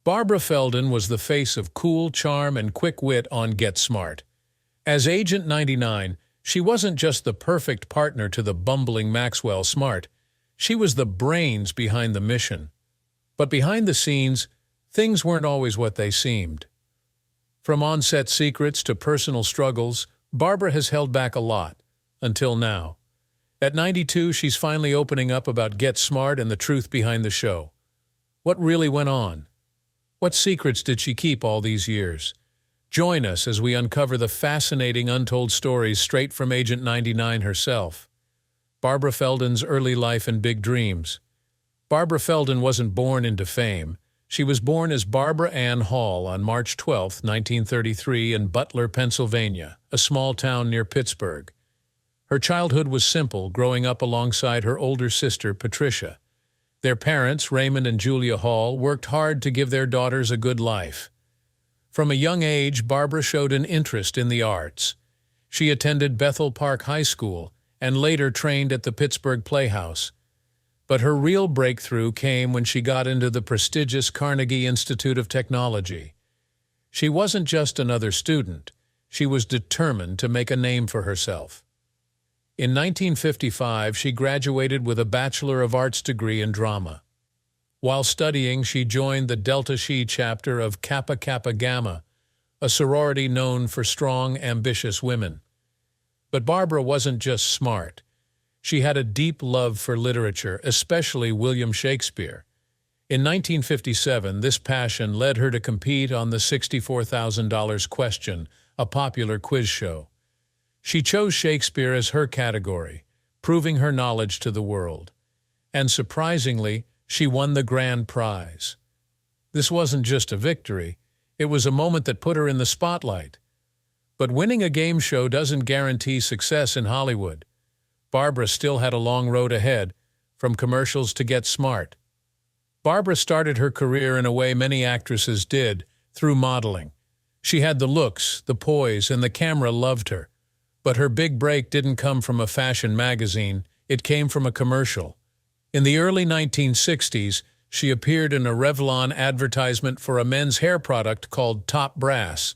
Barbara Feldon was the face of cool charm and quick wit on Get Smart. As Agent 99, she wasn't just the perfect partner to the bumbling Maxwell Smart. She was the brains behind the mission. But behind the scenes, things weren't always what they seemed. From on-set secrets to personal struggles, Barbara has held back a lot, until now. At 92, she's finally opening up about Get Smart and the truth behind the show. What really went on? What secrets did she keep all these years? Join us as we uncover the fascinating untold stories straight from Agent 99 herself. Barbara Feldon's early life and big dreams. Barbara Feldon wasn't born into fame. She was born as Barbara Ann Hall on March 12, 1933, in Butler, Pennsylvania, a small town near Pittsburgh. Her childhood was simple, growing up alongside her older sister, Patricia. Their parents, Raymond and Julia Hall, worked hard to give their daughters a good life. From a young age, Barbara showed an interest in the arts. She attended Bethel Park High School and later trained at the Pittsburgh Playhouse. But her real breakthrough came when she got into the prestigious Carnegie Institute of Technology. She wasn't just another student. She was determined to make a name for herself. In 1955, she graduated with a Bachelor of Arts degree in drama. While studying, she joined the Delta Chi chapter of Kappa Kappa Gamma, a sorority known for strong, ambitious women. But Barbara wasn't just smart. She had a deep love for literature, especially William Shakespeare. In 1957, this passion led her to compete on the $64,000 Question, a popular quiz show. She chose Shakespeare as her category, proving her knowledge to the world. And surprisingly, she won the grand prize. This wasn't just a victory, it was a moment that put her in the spotlight. But winning a game show doesn't guarantee success in Hollywood. Barbara still had a long road ahead, from commercials to Get Smart. Barbara started her career in a way many actresses did, through modeling. She had the looks, the poise, and the camera loved her. But her big break didn't come from a fashion magazine, it came from a commercial. In the early 1960s, she appeared in a Revlon advertisement for a men's hair product called Top Brass.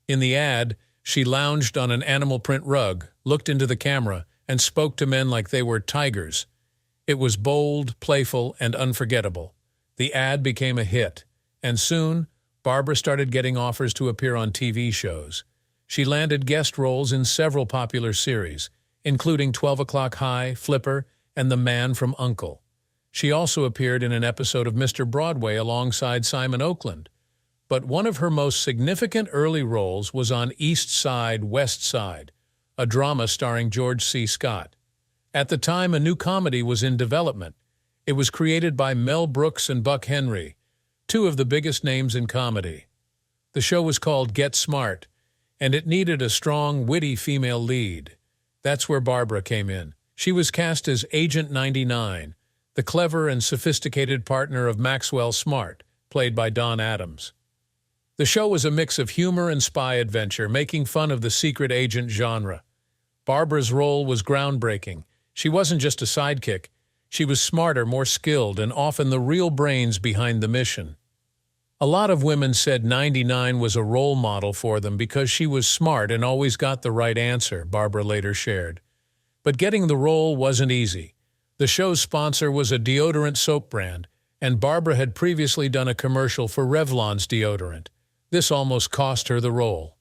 In the ad, she lounged on an animal print rug, looked into the camera, and spoke to men like they were tigers. It was bold, playful, and unforgettable. The ad became a hit, and soon, Barbara started getting offers to appear on TV shows. She landed guest roles in several popular series, including 12 O'Clock High, Flipper, and The Man from U.N.C.L.E. She also appeared in an episode of Mr. Broadway alongside Simon Oakland. But one of her most significant early roles was on East Side, West Side, a drama starring George C. Scott. At the time, a new comedy was in development. It was created by Mel Brooks and Buck Henry, two of the biggest names in comedy. The show was called Get Smart, and it needed a strong, witty female lead. That's where Barbara came in. She was cast as Agent 99, the clever and sophisticated partner of Maxwell Smart, played by Don Adams. The show was a mix of humor and spy adventure, making fun of the secret agent genre. Barbara's role was groundbreaking. She wasn't just a sidekick. She was smarter, more skilled, and often the real brains behind the mission. A lot of women said 99 was a role model for them because she was smart and always got the right answer, Barbara later shared. But getting the role wasn't easy. The show's sponsor was a deodorant soap brand, and Barbara had previously done a commercial for Revlon's deodorant. This almost cost her the role.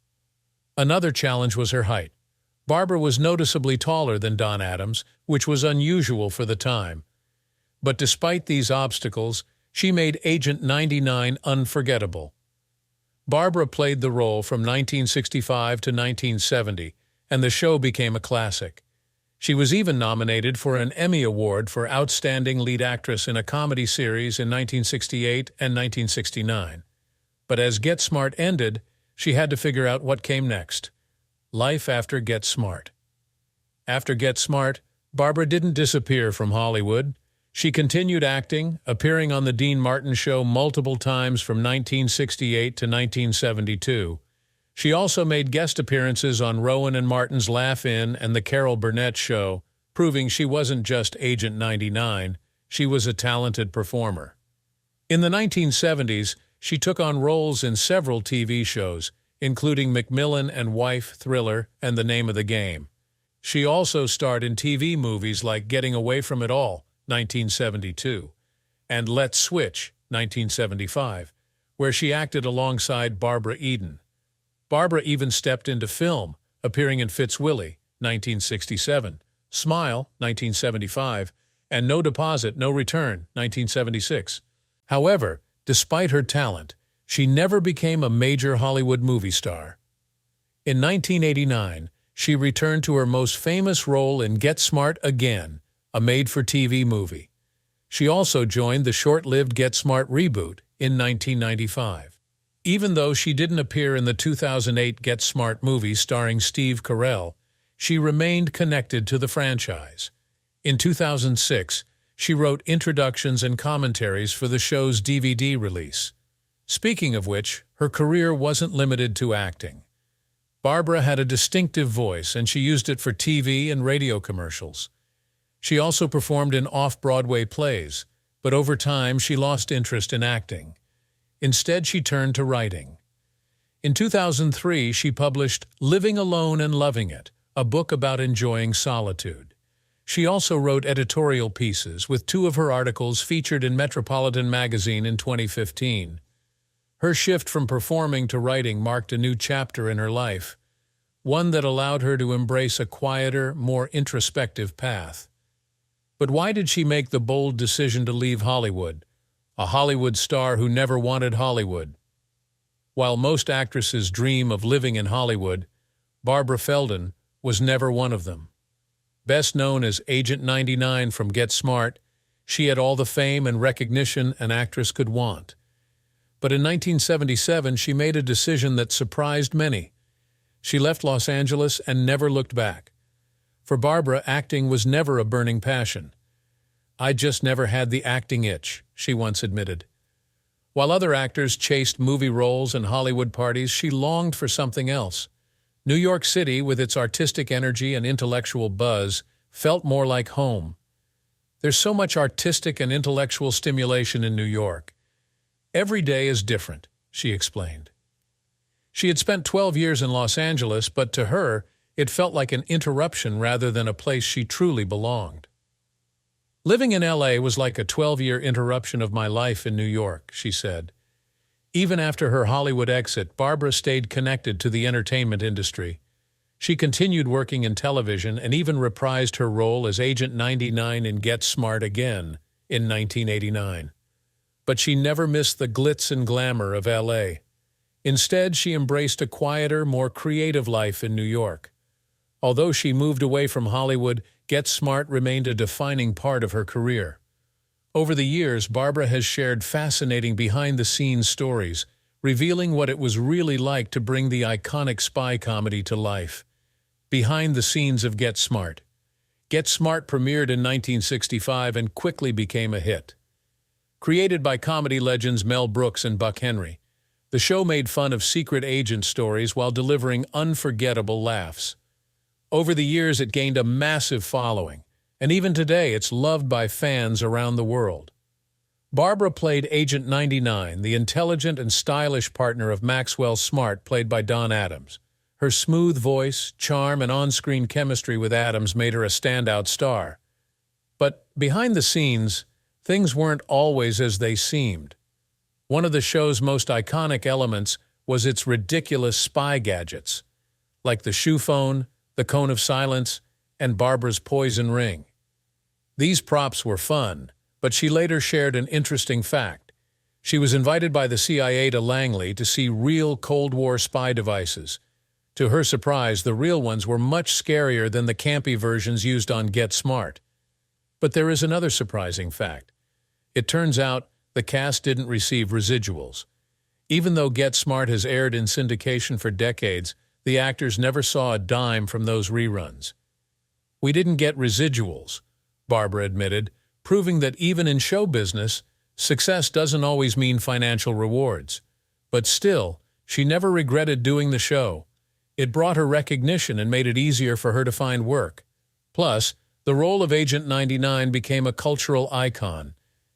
Another challenge was her height. Barbara was noticeably taller than Don Adams, which was unusual for the time. But despite these obstacles, she made Agent 99 unforgettable. Barbara played the role from 1965 to 1970, and the show became a classic. She was even nominated for an Emmy Award for Outstanding Lead Actress in a Comedy Series in 1968 and 1969. But as Get Smart ended, she had to figure out what came next. Life after Get Smart. After Get Smart, Barbara didn't disappear from Hollywood. She continued acting, appearing on The Dean Martin Show multiple times from 1968 to 1972. She also made guest appearances on Rowan and Martin's Laugh-In and The Carol Burnett Show, proving she wasn't just Agent 99, she was a talented performer. In the 1970s, She took on roles in several TV shows, including Macmillan and Wife, Thriller, and The Name of the Game. She also starred in TV movies like Getting Away from It All, 1972, and Let's Switch, 1975, where she acted alongside Barbara Eden. Barbara even stepped into film, appearing in Fitzwilly, 1967, Smile, 1975, and No Deposit, No Return, 1976. However, despite her talent, she never became a major Hollywood movie star. In 1989, she returned to her most famous role in Get Smart Again, a made-for-TV movie. She also joined the short-lived Get Smart reboot in 1995. Even though she didn't appear in the 2008 Get Smart movie starring Steve Carell, she remained connected to the franchise. In 2006, she wrote introductions and commentaries for the show's DVD release. Speaking of which, her career wasn't limited to acting. Barbara had a distinctive voice, and she used it for TV and radio commercials. She also performed in off-Broadway plays, but over time she lost interest in acting. Instead, she turned to writing. In 2003, she published Living Alone and Loving It, a book about enjoying solitude. She also wrote editorial pieces, with 2 of her articles featured in Metropolitan magazine in 2015. Her shift from performing to writing marked a new chapter in her life, one that allowed her to embrace a quieter, more introspective path. But why did she make the bold decision to leave Hollywood, a Hollywood star who never wanted Hollywood? While most actresses dream of living in Hollywood, Barbara Feldon was never one of them. Best known as Agent 99 from Get Smart, she had all the fame and recognition an actress could want. But in 1977, she made a decision that surprised many. She left Los Angeles and never looked back. For Barbara, acting was never a burning passion. "I just never had the acting itch," she once admitted. While other actors chased movie roles and Hollywood parties, she longed for something else. New York City, with its artistic energy and intellectual buzz, felt more like home. "There's so much artistic and intellectual stimulation in New York. Every day is different," she explained. She had spent 12 years in Los Angeles, but to her, it felt like an interruption rather than a place she truly belonged. "Living in LA was like a 12-year interruption of my life in New York," she said. Even after her Hollywood exit, Barbara stayed connected to the entertainment industry. She continued working in television and even reprised her role as Agent 99 in Get Smart Again in 1989. But she never missed the glitz and glamour of LA. Instead, she embraced a quieter, more creative life in New York. Although she moved away from Hollywood, Get Smart remained a defining part of her career. Over the years, Barbara has shared fascinating behind-the-scenes stories, revealing what it was really like to bring the iconic spy comedy to life. Behind the scenes of Get Smart. Get Smart premiered in 1965 and quickly became a hit. Created by comedy legends Mel Brooks and Buck Henry, the show made fun of secret agent stories while delivering unforgettable laughs. Over the years, it gained a massive following, and even today it's loved by fans around the world. Barbara played Agent 99, the intelligent and stylish partner of Maxwell Smart, played by Don Adams. Her smooth voice, charm, and on-screen chemistry with Adams made her a standout star. But behind the scenes, things weren't always as they seemed. One of the show's most iconic elements was its ridiculous spy gadgets, like the shoe phone, the cone of silence, and Barbara's poison ring. These props were fun, but she later shared an interesting fact. She was invited by the CIA to Langley to see real Cold War spy devices. To her surprise, the real ones were much scarier than the campy versions used on Get Smart. But there is another surprising fact. It turns out the cast didn't receive residuals. Even though Get Smart has aired in syndication for decades, the actors never saw a dime from those reruns. "We didn't get residuals," Barbara admitted, proving that even in show business, success doesn't always mean financial rewards. But still, she never regretted doing the show. It brought her recognition and made it easier for her to find work. Plus, the role of Agent 99 became a cultural icon.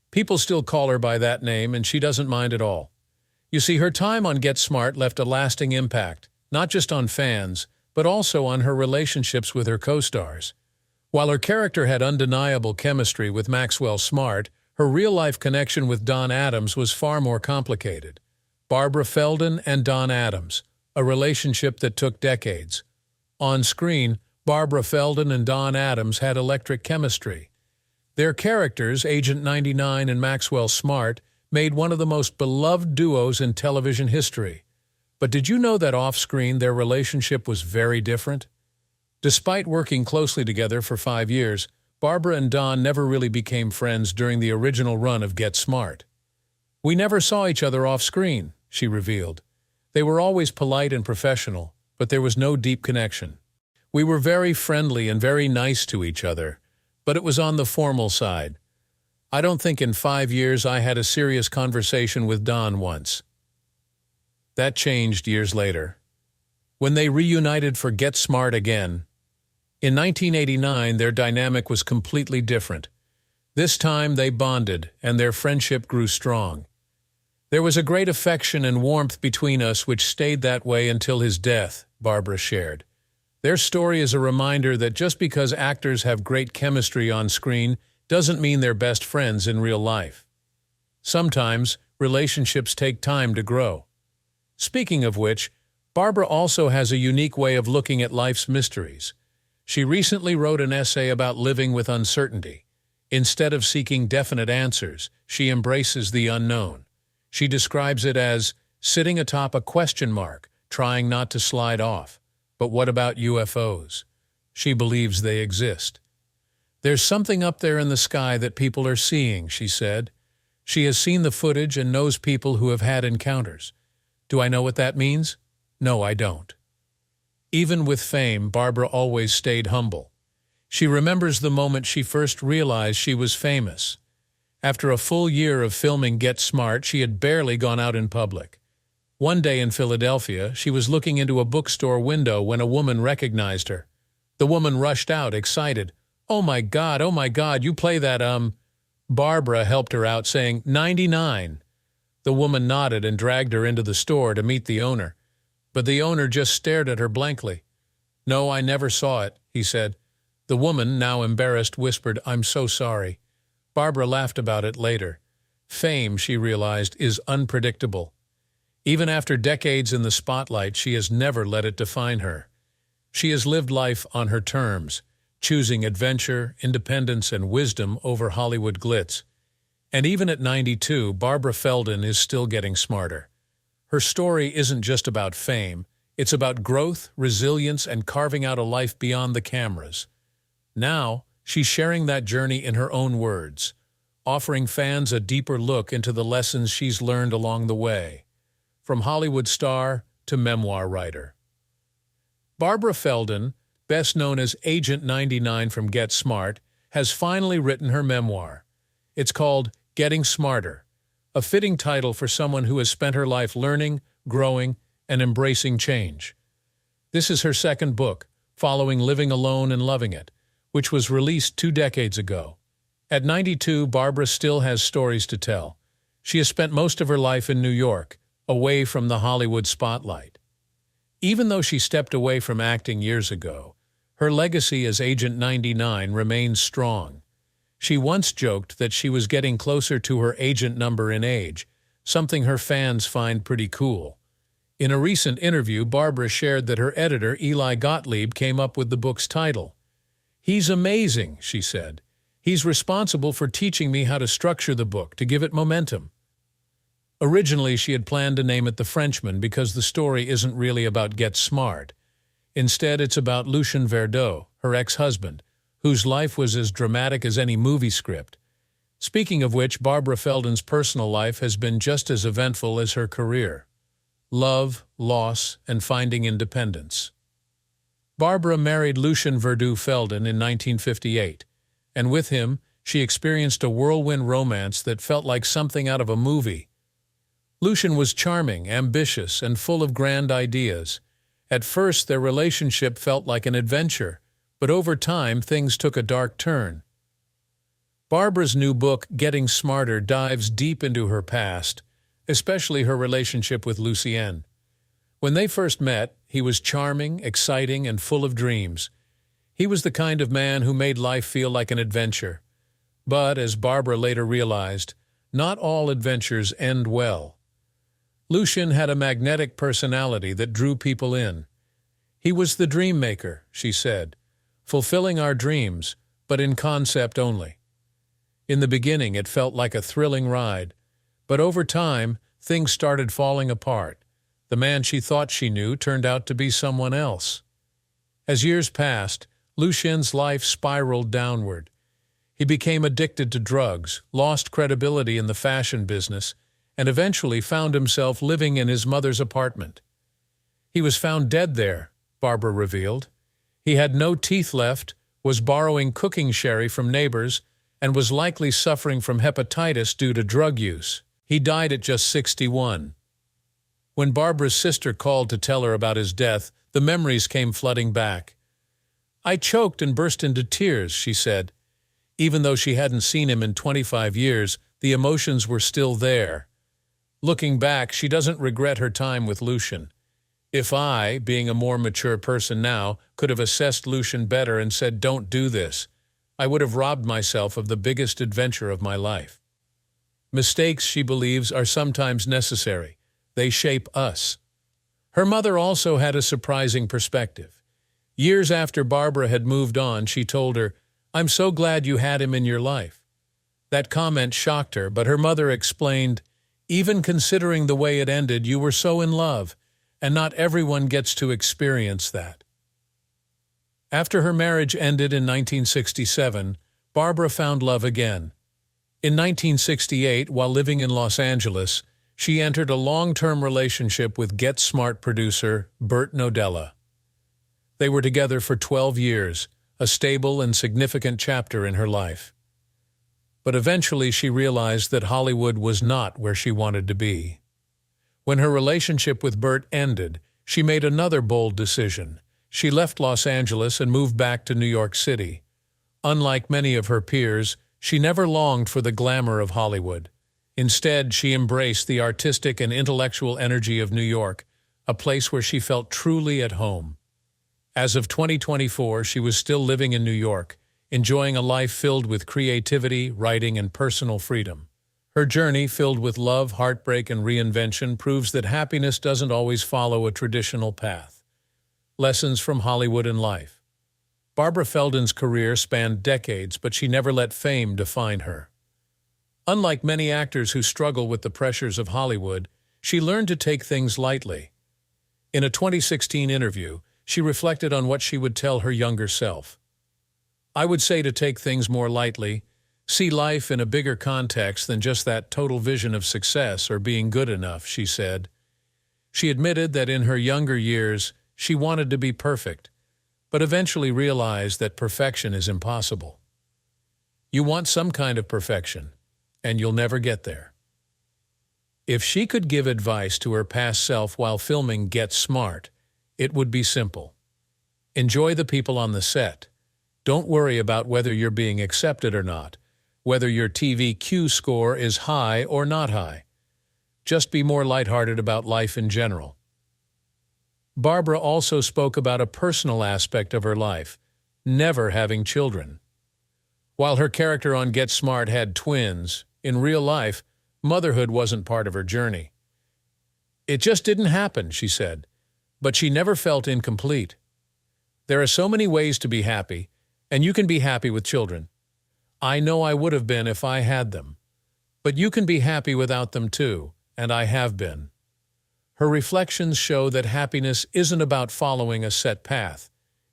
People still call her by that name, and she doesn't mind at all. You see, her time on Get Smart left a lasting impact, not just on fans, but also on her relationships with her co-stars. While her character had undeniable chemistry with Maxwell Smart, her real-life connection with Don Adams was far more complicated. Barbara Feldon and Don Adams, a relationship that took decades. On screen, Barbara Feldon and Don Adams had electric chemistry. Their characters, Agent 99 and Maxwell Smart, made one of the most beloved duos in television history. But did you know that off-screen their relationship was very different? Despite working closely together for 5 years, Barbara and Don never really became friends during the original run of Get Smart. "We never saw each other off-screen," she revealed. "They were always polite and professional, but there was no deep connection. We were very friendly and very nice to each other, but it was on the formal side. I don't think in 5 years I had a serious conversation with Don once." That changed years later, when they reunited for Get Smart again. In 1989, their dynamic was completely different. This time they bonded, and their friendship grew strong. "There was a great affection and warmth between us which stayed that way until his death," Barbara shared. Their story is a reminder that just because actors have great chemistry on screen doesn't mean they're best friends in real life. Sometimes, relationships take time to grow. Speaking of which, Barbara also has a unique way of looking at life's mysteries. She recently wrote an essay about living with uncertainty. Instead of seeking definite answers, she embraces the unknown. She describes it as sitting atop a question mark, trying not to slide off. But what about UFOs? She believes they exist. "There's something up there in the sky that people are seeing," she said. She has seen the footage and knows people who have had encounters. "Do I know what that means? No, I don't." Even with fame, Barbara always stayed humble. She remembers the moment she first realized she was famous. After a full year of filming Get Smart, she had barely gone out in public. One day in Philadelphia, she was looking into a bookstore window when a woman recognized her. The woman rushed out, excited. Oh my God, you play that, Barbara helped her out, saying, 99. The woman nodded and dragged her into the store to meet the owner. But the owner just stared at her blankly. "No, I never saw it," he said. The woman, now embarrassed, whispered, "I'm so sorry." Barbara laughed about it later. Fame, she realized, is unpredictable. Even after decades in the spotlight, she has never let it define her. She has lived life on her terms, choosing adventure, independence, and wisdom over Hollywood glitz. And even at 92, Barbara Feldon is still getting smarter. Her story isn't just about fame, it's about growth, resilience, and carving out a life beyond the cameras. Now, she's sharing that journey in her own words, offering fans a deeper look into the lessons she's learned along the way. From Hollywood star to memoir writer. Barbara Feldon, best known as Agent 99 from Get Smart, has finally written her memoir. It's called Getting Smarter, a fitting title for someone who has spent her life learning, growing, and embracing change. This is her second book, following Living Alone and Loving It, which was released 2 decades ago. At 92, Barbara still has stories to tell. She has spent most of her life in New York, away from the Hollywood spotlight. Even though she stepped away from acting years ago, her legacy as Agent 99 remains strong. She once joked that she was getting closer to her agent number in age, something her fans find pretty cool. In a recent interview, Barbara shared that her editor, Eli Gottlieb, came up with the book's title. "He's amazing," she said. "He's responsible for teaching me how to structure the book, to give it momentum." Originally, she had planned to name it The Frenchman because the story isn't really about Get Smart. Instead, it's about Lucien Verdeau, her ex-husband, whose life was as dramatic as any movie script. Speaking of which, Barbara Feldon's personal life has been just as eventful as her career. Love, loss, and finding independence. Barbara married Lucien Verdeau Feldon in 1958, and with him, she experienced a whirlwind romance that felt like something out of a movie. Lucien was charming, ambitious, and full of grand ideas. At first, their relationship felt like an adventure, but over time, things took a dark turn. Barbara's new book, Getting Smarter, dives deep into her past, especially her relationship with Lucienne. When they first met, he was charming, exciting, and full of dreams. He was the kind of man who made life feel like an adventure. But, as Barbara later realized, not all adventures end well. Lucien had a magnetic personality that drew people in. He was the dream maker, she said, fulfilling our dreams, but in concept only. In the beginning, it felt like a thrilling ride, but over time, things started falling apart. The man she thought she knew turned out to be someone else. As years passed, Lucien's life spiraled downward. He became addicted to drugs, lost credibility in the fashion business, and eventually found himself living in his mother's apartment. He was found dead there, Barbara revealed. He had no teeth left, was borrowing cooking sherry from neighbors, and was likely suffering from hepatitis due to drug use. He died at just 61. When Barbara's sister called to tell her about his death, the memories came flooding back. "I choked and burst into tears," she said. Even though she hadn't seen him in 25 years, the emotions were still there. Looking back, she doesn't regret her time with Lucien. "If I, being a more mature person now, could have assessed Lucien better and said, 'Don't do this,' I would have robbed myself of the biggest adventure of my life." Mistakes, she believes, are sometimes necessary. They shape us. Her mother also had a surprising perspective. Years after Barbara had moved on, she told her, "I'm so glad you had him in your life." That comment shocked her, but her mother explained, "Even considering the way it ended, you were so in love, and not everyone gets to experience that." After her marriage ended in 1967, Barbara found love again. In 1968, while living in Los Angeles, she entered a long-term relationship with Get Smart producer Burt Nodella. They were together for 12 years, a stable and significant chapter in her life. But eventually she realized that Hollywood was not where she wanted to be. When her relationship with Burt ended, she made another bold decision. She left Los Angeles and moved back to New York City. Unlike many of her peers, she never longed for the glamour of Hollywood. Instead, she embraced the artistic and intellectual energy of New York, a place where she felt truly at home. As of 2024, she was still living in New York, enjoying a life filled with creativity, writing, and personal freedom. Her journey, filled with love, heartbreak, and reinvention, proves that happiness doesn't always follow a traditional path. Lessons from Hollywood and life. Barbara Feldon's career spanned decades, but she never let fame define her. Unlike many actors who struggle with the pressures of Hollywood, she learned to take things lightly. In a 2016 interview, she reflected on what she would tell her younger self. "I would say to take things more lightly, see life in a bigger context than just that total vision of success or being good enough," she said. She admitted that in her younger years, she wanted to be perfect, but eventually realized that perfection is impossible. You want some kind of perfection, and you'll never get there. If she could give advice to her past self while filming Get Smart, it would be simple. Enjoy the people on the set. Don't worry about whether you're being accepted or not, whether your TVQ score is high or not high. Just be more lighthearted about life in general. Barbara also spoke about a personal aspect of her life, never having children. While her character on Get Smart had twins, in real life, motherhood wasn't part of her journey. "It just didn't happen," she said, but she never felt incomplete. "There are so many ways to be happy, and you can be happy with children. I know I would have been if I had them. But you can be happy without them too, and I have been." Her reflections show that happiness isn't about following a set path.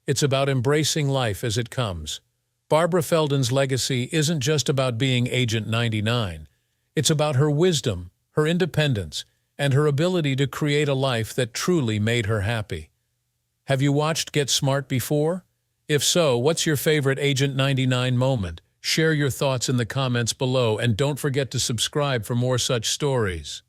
It's about embracing life as it comes. Barbara Feldon's legacy isn't just about being Agent 99. It's about her wisdom, her independence, and her ability to create a life that truly made her happy. Have you watched Get Smart before? If so, what's your favorite Agent 99 moment? Share your thoughts in the comments below, and don't forget to subscribe for more such stories.